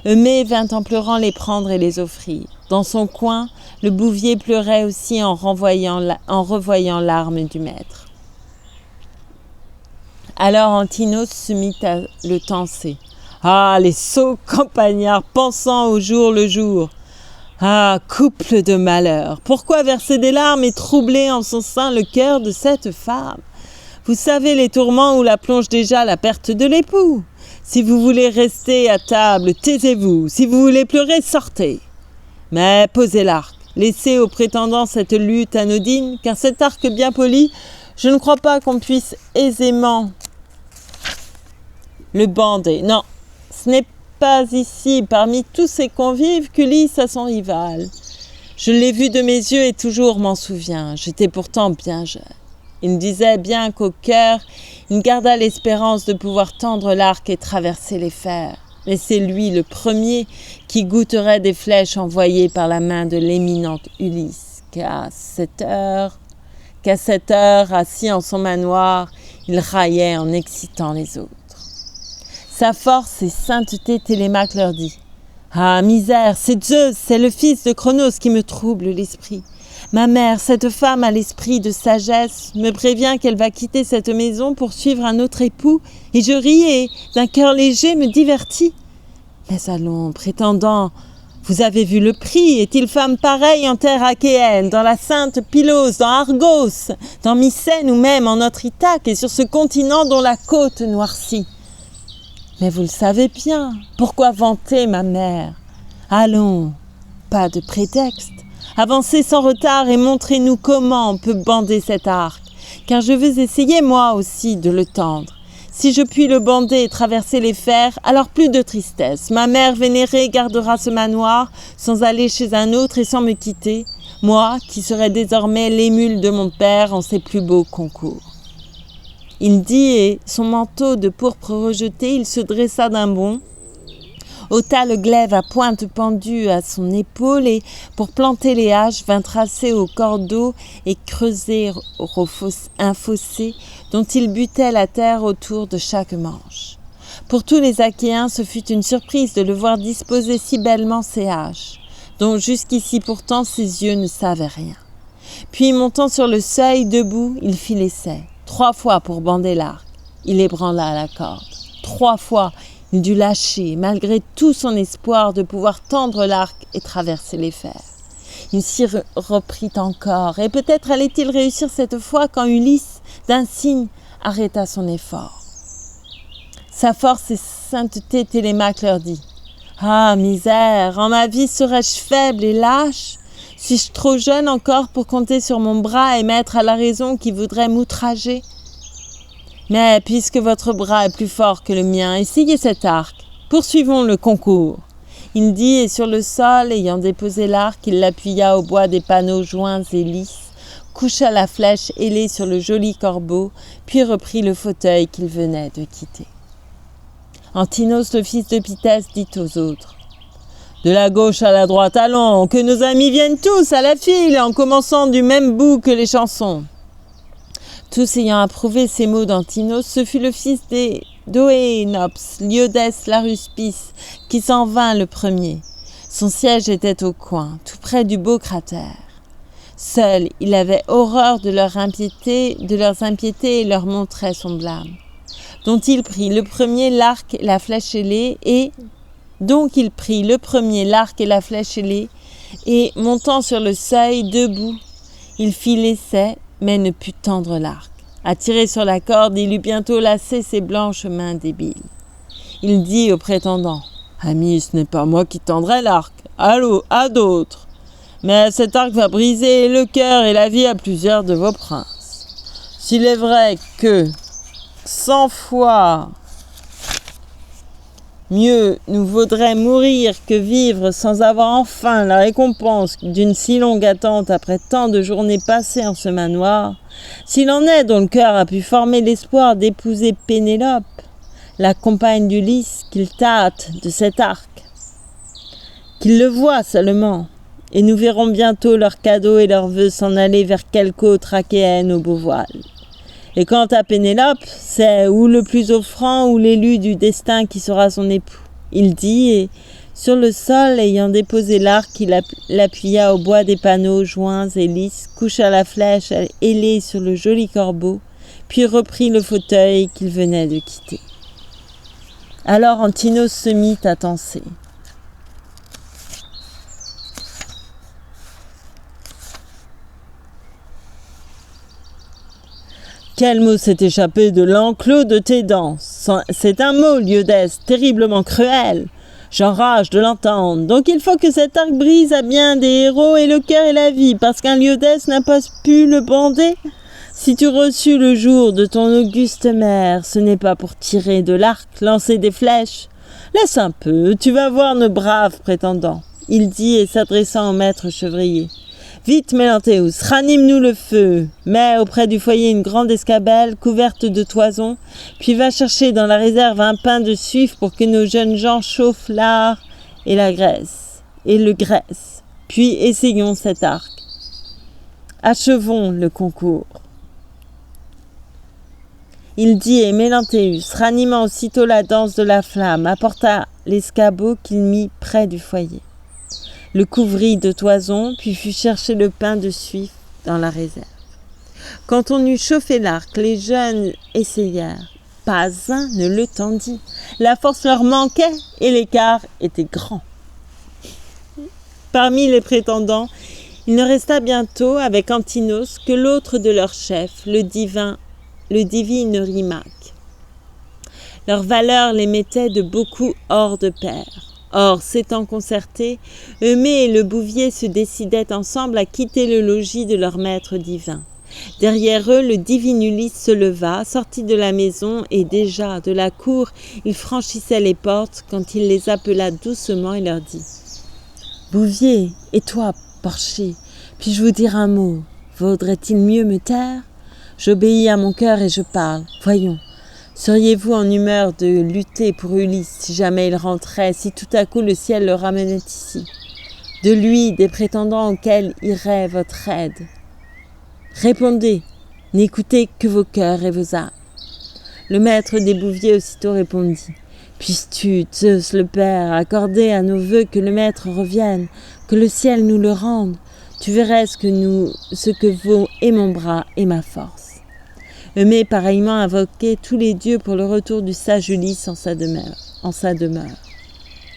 Eumée vint en pleurant les prendre et les offrir. Dans son coin, le bouvier pleurait aussi en revoyant l'arme du maître. Alors Antinos se mit à le tancer. Ah, les sots campagnards pensant au jour le jour. Ah, couple de malheur, pourquoi verser des larmes et troubler en son sein le cœur de cette femme? Vous savez les tourments où la plonge déjà la perte de l'époux. Si vous voulez rester à table, taisez-vous. Si vous voulez pleurer, sortez. Mais posez l'arc. Laissez aux prétendants cette lutte anodine, car cet arc bien poli, je ne crois pas qu'on puisse aisément le bander. Non, ce n'est pas ici, parmi tous ces convives, qu'Ulysse a son rival. Je l'ai vu de mes yeux et toujours m'en souviens. J'étais pourtant bien jeune. Il me disait bien qu'au cœur, il garda l'espérance de pouvoir tendre l'arc et traverser les fers. Mais c'est lui le premier qui goûterait des flèches envoyées par la main de l'éminente Ulysse, qu'à cette heure, assis en son manoir, il raillait en excitant les autres. Sa force et sainteté, Télémaque leur dit « Ah, misère, c'est Zeus, c'est le fils de Cronos qui me trouble l'esprit. Ma mère, cette femme à l'esprit de sagesse, me prévient qu'elle va quitter cette maison pour suivre un autre époux, et je ris et, d'un cœur léger, me divertis. Mais allons, prétendant, vous avez vu le prix, est-il femme pareille en terre achéenne, dans la sainte Pylos, dans Argos, dans Mycène ou même en notre Ithaque et sur ce continent dont la côte noircit? Mais vous le savez bien, pourquoi vanter ma mère? Allons, pas de prétexte. Avancez sans retard et montrez-nous comment on peut bander cet arc, car je veux essayer moi aussi de le tendre. Si je puis le bander et traverser les fers, alors plus de tristesse. Ma mère vénérée gardera ce manoir sans aller chez un autre et sans me quitter, moi qui serai désormais l'émule de mon père en ses plus beaux concours. Il dit et, son manteau de pourpre rejeté, il se dressa d'un bond, ôta le glaive à pointe pendue à son épaule et, pour planter les haches, vint tracer au cordeau et creuser un fossé dont il butait la terre autour de chaque manche. Pour tous les Achéens, ce fut une surprise de le voir disposer si bellement ses haches, dont jusqu'ici pourtant ses yeux ne savaient rien. Puis, montant sur le seuil, debout, il fit l'essai. 3 fois pour bander l'arc, il ébranla la corde. 3 fois, il dut lâcher, malgré tout son espoir de pouvoir tendre l'arc et traverser les fers. Il s'y reprit encore, et peut-être allait-il réussir cette fois quand Ulysse, d'un signe, arrêta son effort. Sa force et sainteté, Télémaque leur dit « Ah, misère, en ma vie serais-je faible et lâche? Suis-je trop jeune encore pour compter sur mon bras et mettre à la raison qui voudrait m'outrager? Mais puisque votre bras est plus fort que le mien, essayez cet arc. Poursuivons le concours. » Il dit, et sur le sol, ayant déposé l'arc, il l'appuya au bois des panneaux joints et lisses, coucha la flèche ailée sur le joli corbeau, puis reprit le fauteuil qu'il venait de quitter. Antinos, le fils de Pitthès, dit aux autres: « De la gauche à la droite, allons, que nos amis viennent tous à la file, en commençant du même bout que les chansons. » Tous ayant approuvé ces mots d'Antinos, ce fut le fils d'Oénops, Lyodès l'Aruspice, qui s'en vint le premier. Son siège était au coin, tout près du beau cratère. Seul, il avait horreur de leurs impiétés et leur montrait son blâme. Donc il prit le premier l'arc et la flèche ailée et, montant sur le seuil, debout, il fit l'essai, mais ne put tendre l'arc. Attiré sur la corde, il eut bientôt lassé ses blanches mains débiles. Il dit au prétendant: « Ami, ce n'est pas moi qui tendrai l'arc, allô, à d'autres. Mais cet arc va briser le cœur et la vie à plusieurs de vos princes. S'il est vrai que 100 fois mieux nous vaudrait mourir que vivre sans avoir enfin la récompense d'une si longue attente après tant de journées passées en ce manoir, s'il en est dont le cœur a pu former l'espoir d'épouser Pénélope, la compagne d'Ulysse, qu'il tâte de cet arc, qu'il le voie seulement, et nous verrons bientôt leurs cadeaux et leurs vœux s'en aller vers quelque autre achéenne au beau voile. Et quant à Pénélope, c'est ou le plus offrant ou l'élu du destin qui sera son époux. Il dit, et sur le sol, ayant déposé l'arc, il l'appuya au bois des panneaux joints et lisses, coucha la flèche ailée sur le joli corbeau, puis reprit le fauteuil qu'il venait de quitter. Alors Antinos se mit à danser. Quel mot s'est échappé de l'enclos de tes dents? C'est un mot, Lyodès, terriblement cruel. J'enrage de l'entendre. Donc il faut que cet arc brise à bien des héros et le cœur et la vie, parce qu'un Lyodès n'a pas pu le bander. Si tu reçus le jour de ton auguste mère, ce n'est pas pour tirer de l'arc, lancer des flèches. Laisse un peu, tu vas voir nos braves prétendants. Il dit, et s'adressant au maître chevrier: Vite, Mélantéus, ranime-nous le feu, mets auprès du foyer une grande escabelle couverte de toison, puis va chercher dans la réserve un pain de suif pour que nos jeunes gens chauffent l'art et le graissent. Puis essayons cet arc. Achevons le concours. Il dit, et Mélantéus, ranimant aussitôt la danse de la flamme, apporta l'escabeau qu'il mit près du foyer, le couvrit de toison, puis fut chercher le pain de suif dans la réserve. Quand on eut chauffé l'arc, les jeunes essayèrent. Pas un ne le tendit. La force leur manquait et l'écart était grand. Parmi les prétendants, il ne resta bientôt, avec Antinos, que l'autre de leurs chefs, le divin Rimac. Leur valeur les mettait de beaucoup hors de pair. Or, s'étant concertés, Eumée et le Bouvier se décidaient ensemble à quitter le logis de leur maître divin. Derrière eux, le divin Ulysse se leva, sortit de la maison, et déjà, de la cour, il franchissait les portes, quand il les appela doucement et leur dit: « Bouvier, et toi, porcher, puis-je vous dire un mot? Vaudrait-il mieux me taire? J'obéis à mon cœur et je parle. Voyons. Seriez-vous en humeur de lutter pour Ulysse si jamais il rentrait, si tout à coup le ciel le ramenait ici? De lui, des prétendants auxquels irait votre aide? Répondez, n'écoutez que vos cœurs et vos âmes. » Le maître des Bouviers aussitôt répondit: « Puisses-tu, Zeus le Père, accorder à nos vœux que le maître revienne, que le ciel nous le rende? Tu verrais ce que vaut et mon bras et ma force. » Eumée pareillement invoquait tous les dieux pour le retour du sage Ulysse en sa demeure.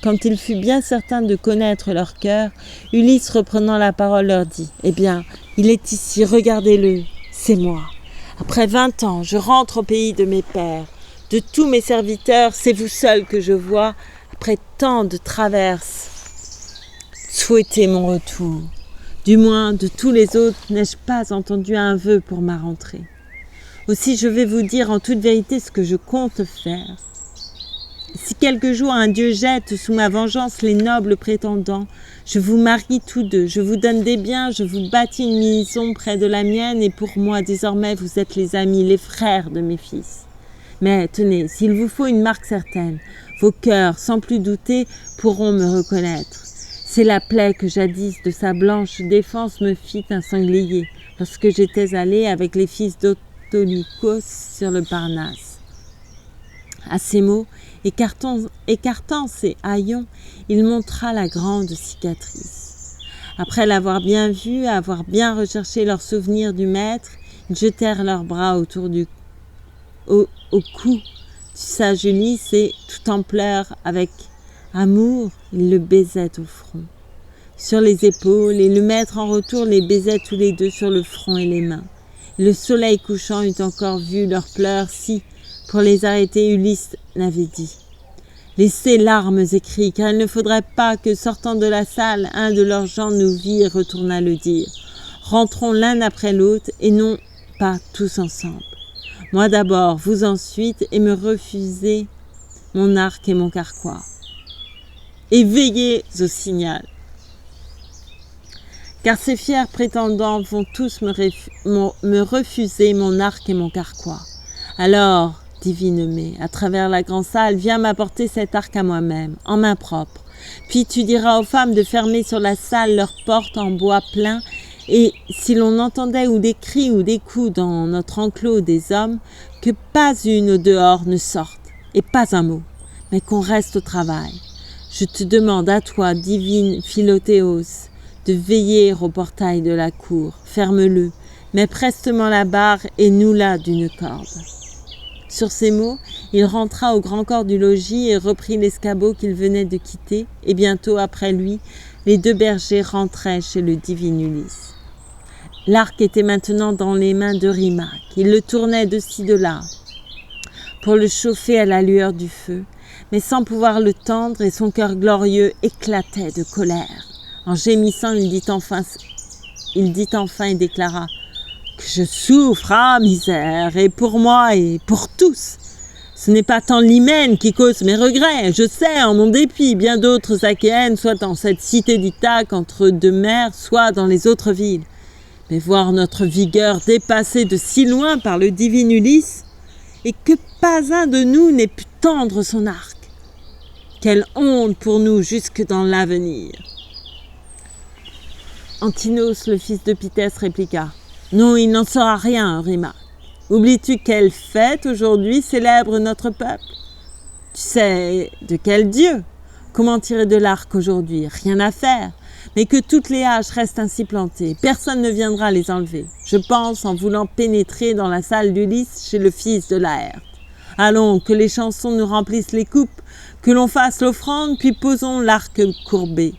Quand il fut bien certain de connaître leur cœur, Ulysse, reprenant la parole, leur dit: « Eh bien, il est ici, regardez-le, c'est moi. Après 20 ans, je rentre au pays de mes pères. De tous mes serviteurs, c'est vous seul que je vois, après tant de traverses. Souhaitez mon retour. Du moins, de tous les autres, n'ai-je pas entendu un vœu pour ma rentrée. Aussi je vais vous dire en toute vérité ce que je compte faire. Si quelque jour un dieu jette sous ma vengeance les nobles prétendants, je vous marie tous deux, je vous donne des biens, je vous bâtis une maison près de la mienne, et pour moi, désormais, vous êtes les amis, les frères de mes fils. Mais tenez, s'il vous faut une marque certaine, vos cœurs, sans plus douter, pourront me reconnaître. C'est la plaie que jadis de sa blanche défense me fit un sanglier, lorsque j'étais allé avec les fils d'Autolycos sur le Parnasse. À ces mots, écartant ses haillons, il montra la grande cicatrice. Après l'avoir bien vue, avoir bien recherché leurs souvenirs du maître, ils jetèrent leurs bras autour au cou du sage Ulysse et, tout en pleurs, avec amour, ils le baisaient au front, sur les épaules, et le maître en retour les baisait tous les deux sur le front et les mains. Et le soleil couchant eût encore vu leurs pleurs si, pour les arrêter, Ulysse n'avait dit « Laissez larmes et cris, car il ne faudrait pas que, sortant de la salle, un de leurs gens nous vît et retournât le dire. Rentrons l'un après l'autre, et non pas tous ensemble. Moi d'abord, vous ensuite, et me refusez mon arc et mon carquois. Et veillez au signal. Car ces fiers prétendants vont tous me refuser mon arc et mon carquois. Alors, divine Mée, à travers la grande salle, viens m'apporter cet arc à moi-même, en main propre. Puis tu diras aux femmes de fermer sur la salle leurs portes en bois plein, et si l'on entendait ou des cris ou des coups dans notre enclos des hommes, que pas une au dehors ne sorte, et pas un mot, mais qu'on reste au travail. Je te demande à toi, divine Philothéos, de veiller au portail de la cour. Ferme-le, mets prestement la barre et noue-la d'une corde. Sur ces mots, il rentra au grand corps du logis et reprit l'escabeau qu'il venait de quitter, et bientôt après lui, les deux bergers rentraient chez le divin Ulysse. L'arc était maintenant dans les mains d'Eurymaque. Il le tournait de ci de là pour le chauffer à la lueur du feu, mais sans pouvoir le tendre, et son cœur glorieux éclatait de colère. En gémissant, il dit enfin et déclara que je souffre, ah misère, et pour moi et pour tous. Ce n'est pas tant l'hymen qui cause mes regrets. Je sais, en mon dépit, bien d'autres Achéennes, soit dans cette cité d'Ithaque entre deux mers, soit dans les autres villes. Mais voir notre vigueur dépassée de si loin par le divin Ulysse, et que pas un de nous n'ait pu tendre son arc. Quelle honte pour nous jusque dans l'avenir. Antinos, le fils de Pitthès, répliqua « Non, il n'en sera rien, Eurymaque. Oublies-tu quelle fête aujourd'hui célèbre notre peuple? Tu sais de quel dieu? Comment tirer de l'arc aujourd'hui? Rien à faire, mais que toutes les haches restent ainsi plantées. Personne ne viendra les enlever. Je pense en voulant pénétrer dans la salle d'Ulysse chez le fils de Laërte. Allons, que les chansons nous remplissent les coupes, que l'on fasse l'offrande, puis posons l'arc courbé.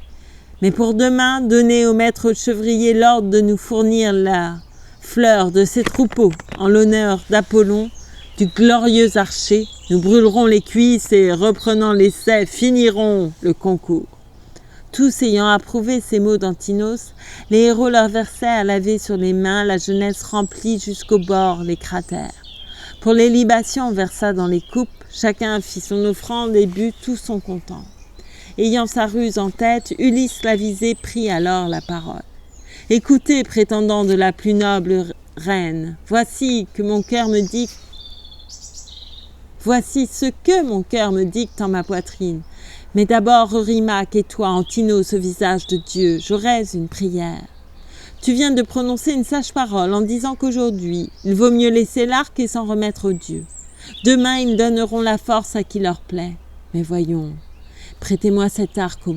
Mais pour demain, donnez au maître chevrier l'ordre de nous fournir la fleur de ses troupeaux en l'honneur d'Apollon, du glorieux archer. Nous brûlerons les cuisses et, reprenant l'essai, finirons le concours. Tous ayant approuvé ces mots d'Antinos, les héros leur versèrent à laver sur les mains la jeunesse remplie jusqu'au bord les cratères. Pour les libations, on versa dans les coupes, chacun fit son offrande et but tout son content. Ayant sa ruse en tête, Ulysse l'avisé prit alors la parole. « Écoutez, prétendants de la plus noble reine, voici ce que mon cœur me dicte en ma poitrine. Mais d'abord, Eurymaque et toi, Antinos au visage de Dieu, j'aurais une prière. Tu viens de prononcer une sage parole en disant qu'aujourd'hui, il vaut mieux laisser l'arc et s'en remettre aux dieux. Demain, ils donneront la force à qui leur plaît. Mais voyons, prêtez-moi cet arc au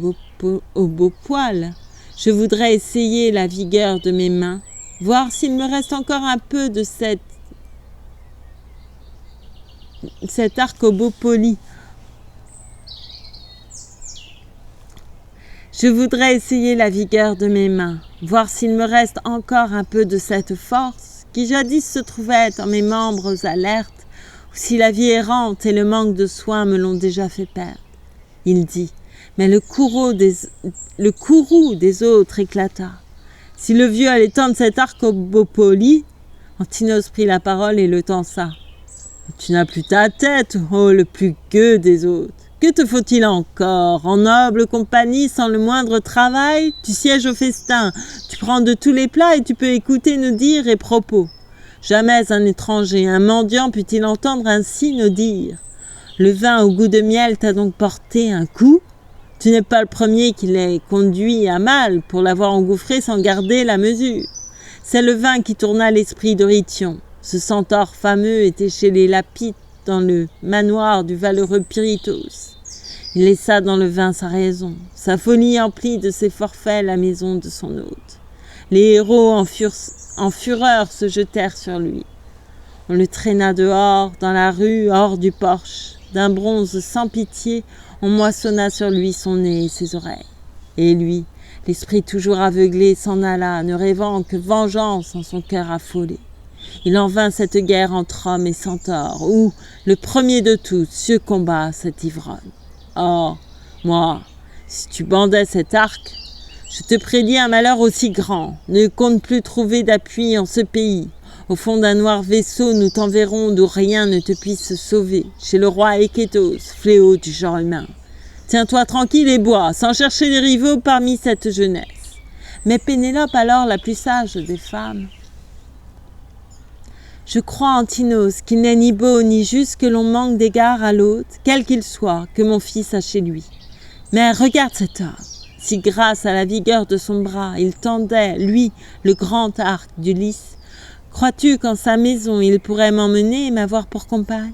beau poil. Je voudrais essayer la vigueur de mes mains, voir s'il me reste encore un peu de cet arc au beau poli. Je voudrais essayer la vigueur de mes mains, voir s'il me reste encore un peu de cette force qui jadis se trouvait en mes membres alertes, ou si la vie errante et le manque de soins me l'ont déjà fait perdre. Il dit, mais le courroux des autres éclata. Si le vieux allait tendre cet arc au beau poli, Antinos prit la parole et le tensa. Tu n'as plus ta tête, ô le plus gueux des autres. Que te faut-il encore? En noble compagnie, sans le moindre travail, tu sièges au festin, tu prends de tous les plats et tu peux écouter nos dires et propos. Jamais un étranger, un mendiant put-il entendre ainsi nos dires. Le vin au goût de miel t'a donc porté un coup? Tu n'es pas le premier qui l'ait conduit à mal pour l'avoir engouffré sans garder la mesure. C'est le vin qui tourna l'esprit d'Orition. Ce centaure fameux était chez les Lapites dans le manoir du valeureux Pirithos. Il laissa dans le vin sa raison. Sa folie emplit de ses forfaits la maison de son hôte. Les héros en fureur se jetèrent sur lui. On le traîna dehors, dans la rue, hors du porche. D'un bronze sans pitié, on moissonna sur lui son nez et ses oreilles. Et lui, l'esprit toujours aveuglé, s'en alla, ne rêvant que vengeance en son cœur affolé. Il en vint cette guerre entre hommes et centaures, où, le premier de tous, succomba cet ivrogne. Or, moi, si tu bandais cet arc, je te prédis un malheur aussi grand. Ne compte plus trouver d'appui en ce pays. Au fond d'un noir vaisseau, nous t'enverrons d'où rien ne te puisse sauver, chez le roi Ékétos, fléau du genre humain. Tiens-toi tranquille et bois, sans chercher des rivaux parmi cette jeunesse. Mais Pénélope, alors la plus sage des femmes, je crois, Antinos, qu'il n'est ni beau ni juste que l'on manque d'égard à l'autre, quel qu'il soit, que mon fils a chez lui. Mais regarde cet homme. Si grâce à la vigueur de son bras, il tendait, lui, le grand arc d'Ulysse, crois-tu qu'en sa maison il pourrait m'emmener et m'avoir pour compagne?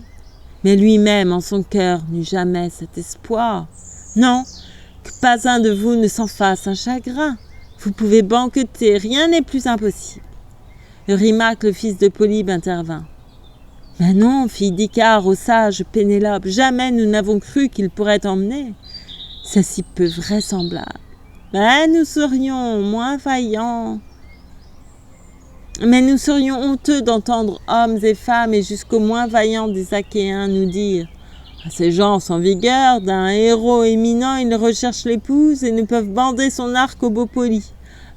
Mais lui-même, en son cœur, n'eut jamais cet espoir. Non, que pas un de vous ne s'en fasse un chagrin. Vous pouvez banqueter, rien n'est plus impossible. Eurymaque, le fils de Polybe, intervint. « Mais non, fille d'Icare, au sage Pénélope, jamais nous n'avons cru qu'il pourrait emmener. C'est si peu vraisemblable. Mais nous serions moins vaillants. Mais nous serions honteux d'entendre hommes et femmes et jusqu'aux moins vaillants des Achéens nous dire « Ces gens sans vigueur, d'un héros éminent, ils recherchent l'épouse et ne peuvent bander son arc au beau poli. »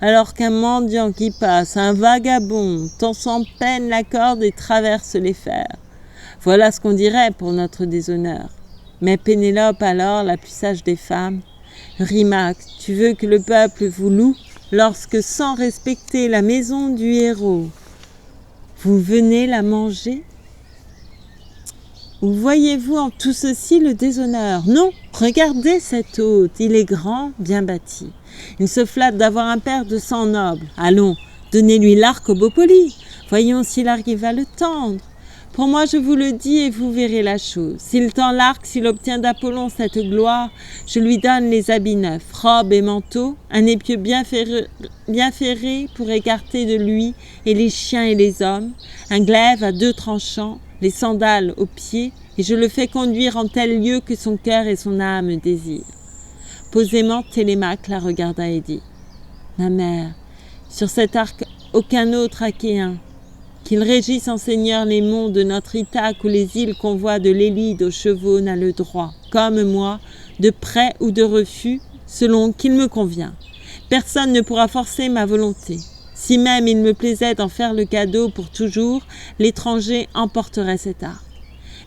Alors qu'un mendiant qui passe, un vagabond, tend sans peine la corde et traverse les fers. Voilà ce qu'on dirait pour notre déshonneur. Mais Pénélope, alors, la plus sage des femmes, « Eurymaque, tu veux que le peuple vous loue lorsque, sans respecter la maison du héros, vous venez la manger? Ou voyez-vous en tout ceci le déshonneur? Non, regardez cet hôte, il est grand, bien bâti. Il se flatte d'avoir un père de sang noble. Allons, donnez-lui l'arc au beau poli. Voyons s'il arrive à le tendre. Pour moi, je vous le dis et vous verrez la chose. S'il tend l'arc, s'il obtient d'Apollon cette gloire, je lui donne les habits neufs, robes et manteaux, un épieu bien ferré pour écarter de lui et les chiens et les hommes, un glaive à 2 tranchants, les sandales aux pieds, et je le fais conduire en tel lieu que son cœur et son âme désirent. Posément, Télémaque la regarda et dit « Ma mère, sur cet arc, aucun autre Achéen, qu'il régisse en seigneur les monts de notre Ithaque ou les îles qu'on voit de l'Élide aux chevaux n'a le droit, comme moi, de prêt ou de refus, selon qu'il me convient. Personne ne pourra forcer ma volonté. Si même il me plaisait d'en faire le cadeau pour toujours, l'étranger emporterait cet arc.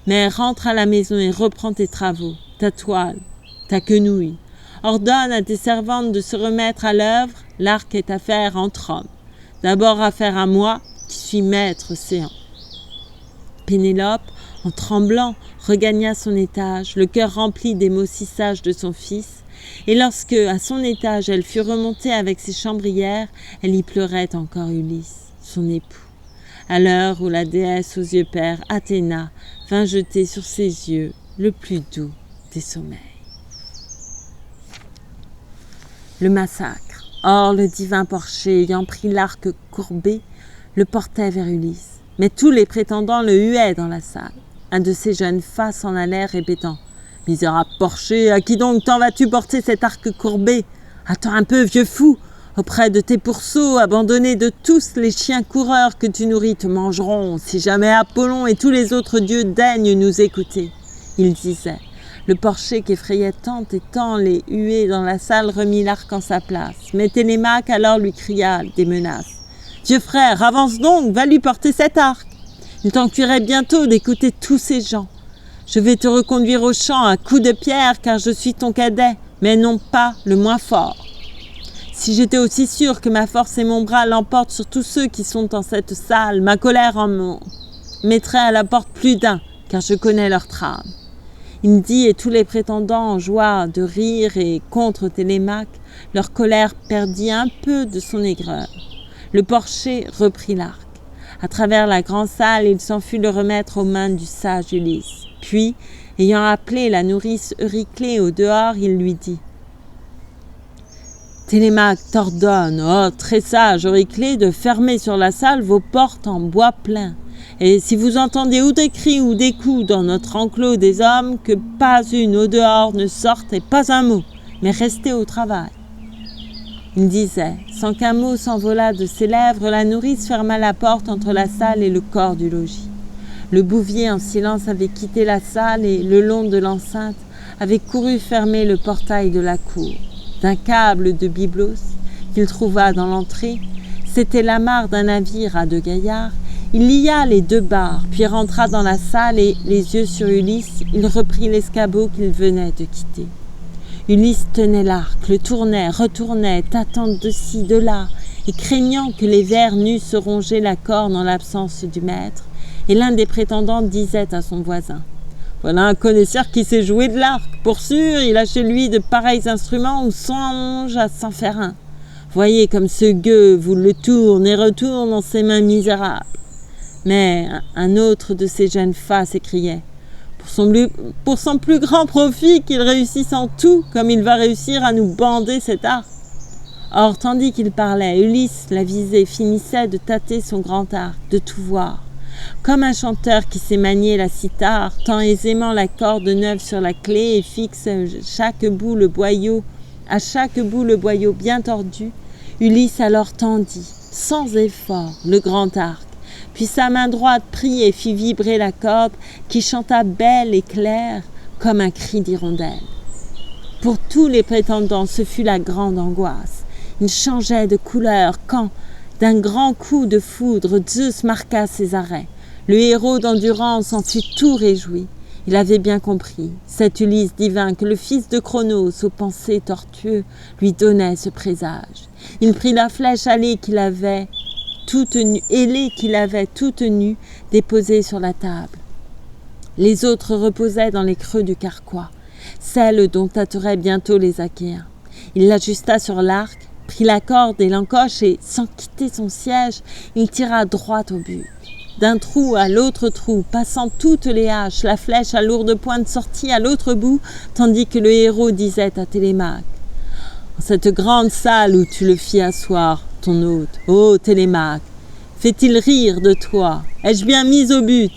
Mais rentre à la maison et reprends tes travaux, ta toile, ta quenouille. Ordonne à tes servantes de se remettre à l'œuvre, l'arc est affaire entre hommes. D'abord affaire à moi, qui suis maître séant. » Pénélope, en tremblant, regagna son étage, le cœur rempli des mots si sages de son fils, et lorsque, à son étage, elle fut remontée avec ses chambrières, elle y pleurait encore Ulysse, son époux, à l'heure où la déesse aux yeux pères, Athéna, vint jeter sur ses yeux le plus doux des sommeils. Le massacre. Or, le divin porcher, ayant pris l'arc courbé, le portait vers Ulysse. Mais tous les prétendants le huaient dans la salle. Un de ces jeunes fats s'en allait répétant « Misérable porcher, à qui donc t'en vas-tu porter cet arc courbé? Attends un peu, vieux fou! Auprès de tes pourceaux, abandonnés de tous les chiens coureurs que tu nourris te mangeront, si jamais Apollon et tous les autres dieux daignent nous écouter. » Il disait. Le porcher qu'effrayait tant et tant les huées dans la salle remit l'arc en sa place. Mais Télémaque alors lui cria des menaces. « Vieux frère, avance donc, va lui porter cet arc !» Il t'en cuirait bientôt d'écouter tous ces gens. Je vais te reconduire au champ à coups de pierre, car je suis ton cadet, mais non pas le moins fort. Si j'étais aussi sûr que ma force et mon bras l'emportent sur tous ceux qui sont dans cette salle, ma colère en mettrait à la porte plus d'un, car je connais leur trame. Il me dit, et tous les prétendants en joie de rire et contre Télémaque, leur colère perdit un peu de son aigreur. Le porcher reprit l'arc. À travers la grande salle, il s'en fut le remettre aux mains du sage Ulysse. Puis, ayant appelé la nourrice Euryclée au dehors, il lui dit « Télémaque t'ordonne, oh très sage Euryclée, de fermer sur la salle vos portes en bois plein. Et si vous entendez ou des cris ou des coups dans notre enclos des hommes, que pas une au dehors ne sorte et pas un mot, mais restez au travail. » Il disait, sans qu'un mot s'envolât de ses lèvres, la nourrice ferma la porte entre la salle et le corps du logis. Le bouvier en silence avait quitté la salle et, le long de l'enceinte, avait couru fermer le portail de la cour. D'un câble de byblos qu'il trouva dans l'entrée, c'était l'amarre d'un navire à 2 gaillards. Il lia les 2 barres, puis rentra dans la salle et, les yeux sur Ulysse, il reprit l'escabeau qu'il venait de quitter. Ulysse tenait l'arc, le tournait, retournait, tâtant de ci, de là, et craignant que les vers n'eussent rongé la corne en l'absence du maître, et l'un des prétendants disait à son voisin « Voilà un connaisseur qui sait jouer de l'arc. Pour sûr, il a chez lui de pareils instruments où songe à s'en faire un. Voyez comme ce gueux vous le tourne et retourne dans ses mains misérables. » Mais un autre de ces jeunes fats s'écriait « Pour son plus grand profit qu'il réussisse en tout, comme il va réussir à nous bander cet arc. » Or, tandis qu'il parlait, Ulysse, la visée, finissait de tâter son grand arc, de tout voir. Comme un chanteur qui sait manier la cithare, tend aisément la corde neuve sur la clé et fixe à chaque bout le boyau bien tordu, Ulysse alors tendit, sans effort, le grand arc. Puis sa main droite prit et fit vibrer la corde qui chanta belle et claire comme un cri d'hirondelle. Pour tous les prétendants, ce fut la grande angoisse. Ils changeaient de couleur quand, d'un grand coup de foudre, Zeus marqua ses arrêts. Le héros d'endurance en fut tout réjoui. Il avait bien compris, cet Ulysse divin, que le fils de Cronos, aux pensées tortueuses, lui donnait ce présage. Il prit la flèche ailée qu'il avait toute nue, déposée sur la table. Les autres reposaient dans les creux du carquois, celle dont tâteraient bientôt les Achéens. Il l'ajusta sur l'arc, prit la corde et l'encoche et, sans quitter son siège, il tira droit au but. D'un trou à l'autre trou, passant toutes les haches, la flèche à lourde pointe sortit à l'autre bout, tandis que le héros disait à Télémaque « En cette grande salle où tu le fis asseoir, ton hôte, ô Télémaque, fait-il rire de toi? Ai-je bien mis au but?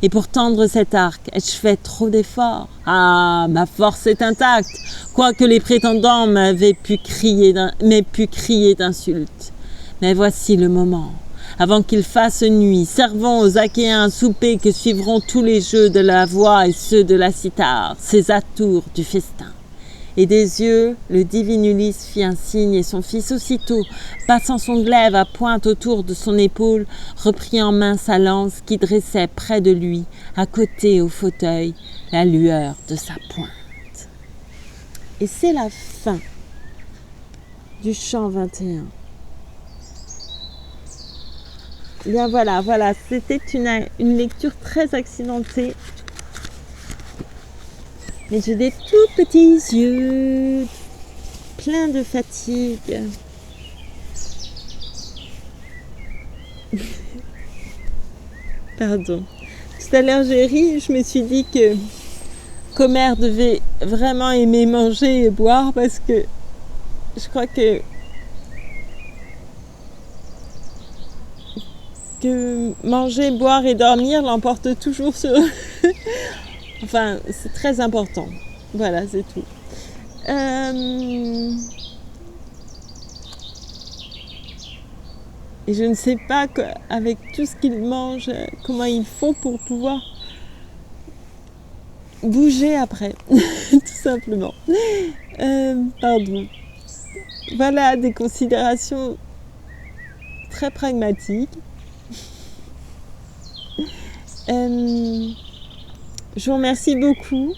Et pour tendre cet arc, ai-je fait trop d'efforts? Ah, ma force est intacte, quoique les prétendants m'aient pu crier d'insultes. Mais voici le moment. Avant qu'il fasse nuit, servons aux Achéens un souper que suivront tous les jeux de la voix et ceux de la cithare, ces atours du festin. » Et des yeux, le divin Ulysse fit un signe et son fils aussitôt, passant son glaive à pointe autour de son épaule, reprit en main sa lance qui dressait près de lui, à côté au fauteuil, la lueur de sa pointe. Et c'est la fin du chant 21. Bien voilà, c'était une lecture très accidentée. Mais j'ai des tout petits yeux, pleins de fatigue. Pardon. Tout à l'heure, j'ai ri, je me suis dit que qu'Homère devait vraiment aimer manger et boire parce que je crois que manger, boire et dormir l'emporte toujours sur... Enfin, c'est très important. Voilà, c'est tout. Et je ne sais pas, avec tout ce qu'ils mangent, comment ils font pour pouvoir bouger après, tout simplement. Pardon. Voilà, des considérations très pragmatiques. Je vous remercie beaucoup.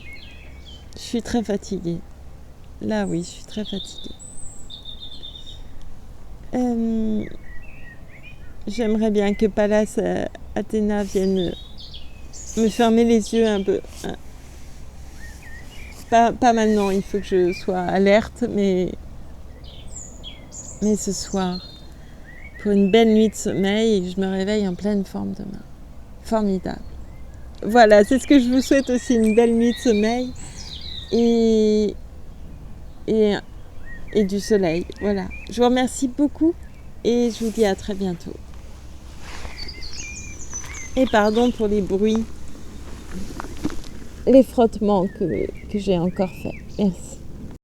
Je suis très fatiguée. Là, oui, je suis très fatiguée. J'aimerais bien que Pallas Athéna vienne me fermer les yeux un peu. Pas maintenant, il faut que je sois alerte, mais ce soir, pour une belle nuit de sommeil, je me réveille en pleine forme demain. Formidable. Voilà, c'est ce que je vous souhaite aussi, une belle nuit de sommeil et du soleil. Voilà. Je vous remercie beaucoup et je vous dis à très bientôt. Et pardon pour les bruits, les frottements que j'ai encore fait. Merci.